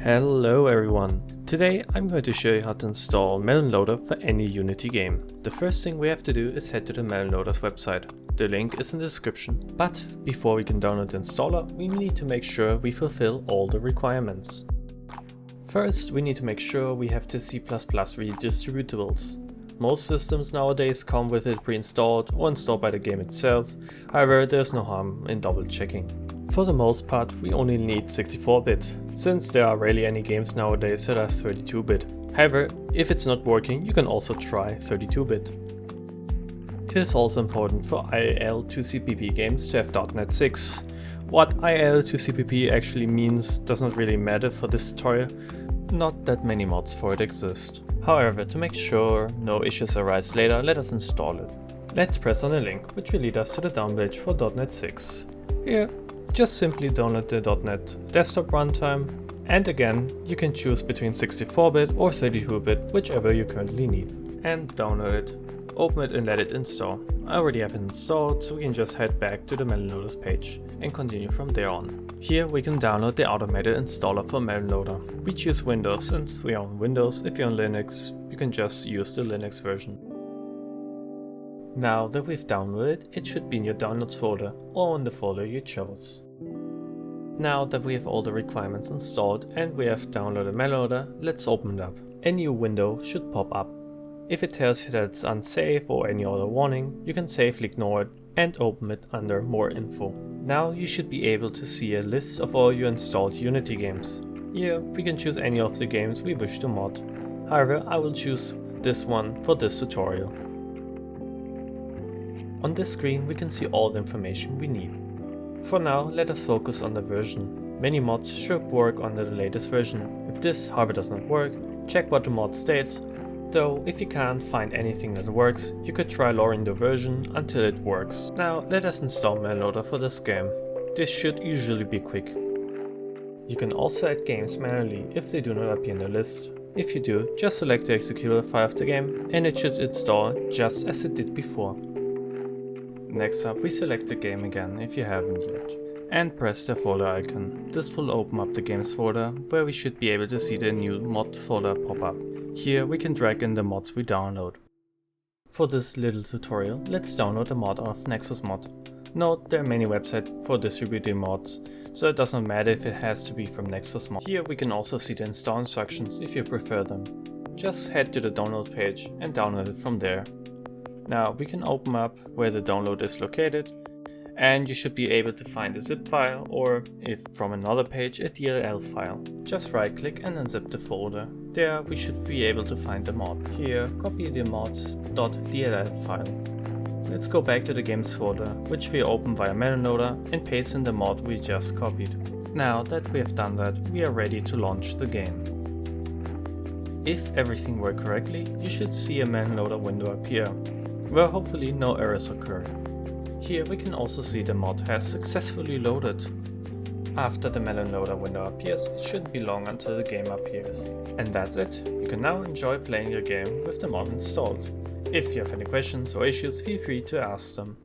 Hello everyone! Today I'm going to show you how to install MelonLoader for any Unity game. The first thing we have to do is head to the MelonLoader's website. The link is in the description. But before we can download the installer, we need to make sure we fulfill all the requirements. First, we need to make sure we have the C++ redistributables. Most systems nowadays come with it pre-installed or installed by the game itself, however there's no harm in double checking. For the most part, we only need 64-bit, since there are rarely any games nowadays that are 32-bit. However, if it's not working, you can also try 32-bit. It is also important for IL2CPP games to have .NET 6. What IL2CPP actually means does not really matter for this tutorial, not that many mods for it exist. However, to make sure no issues arise later, let us install it. Let's press on the link, which will lead us to the down page for .NET 6. Here, just simply download the .NET desktop runtime, and again, you can choose between 64-bit or 32-bit, whichever you currently need. And download it, open it and let it install. I already have it installed, so we can just head back to the MelonLoader's page and continue from there on. Here we can download the automated installer for MelonLoader. We choose Windows, since we are on Windows. If you're on Linux, you can just use the Linux version. Now that we've downloaded, it should be in your downloads folder or in the folder you chose. Now that we have all the requirements installed and we have downloaded MelonLoader, let's open it up. A new window should pop up. If it tells you that it's unsafe or any other warning, you can safely ignore it and open it under More Info. Now you should be able to see a list of all your installed Unity games. Here we can choose any of the games we wish to mod. However, I will choose this one for this tutorial. On this screen we can see all the information we need. For now, let us focus on the version. Many mods should work under the latest version. If this, however, does not work, check what the mod states. Though, if you can't find anything that works, you could try lowering the version until it works. Now, let us install MelonLoader for this game. This should usually be quick. You can also add games manually if they do not appear in the list. If you do, just select the executable file of the game and it should install just as it did before. Next up, we select the game again if you haven't yet, and press the folder icon. This will open up the games folder, where we should be able to see the new mod folder pop up. Here we can drag in the mods we download. For this little tutorial, let's download the mod of Nexus Mod. Note there are many websites for distributing mods, so it does not matter if it has to be from Nexus Mod. Here we can also see the install instructions if you prefer them. Just head to the download page and download it from there. Now we can open up where the download is located, and you should be able to find a zip file, or if from another page, a DLL file. Just right click and unzip the folder. There we should be able to find the mod. Here, copy the mods.dll file. Let's go back to the games folder, which we open via MelonLoader, and paste in the mod we just copied. Now that we have done that, we are ready to launch the game. If everything worked correctly, you should see a MelonLoader window appear, where hopefully no errors occur. Here we can also see the mod has successfully loaded. After the MelonLoader window appears, it shouldn't be long until the game appears. And that's it. You can now enjoy playing your game with the mod installed. If you have any questions or issues, feel free to ask them.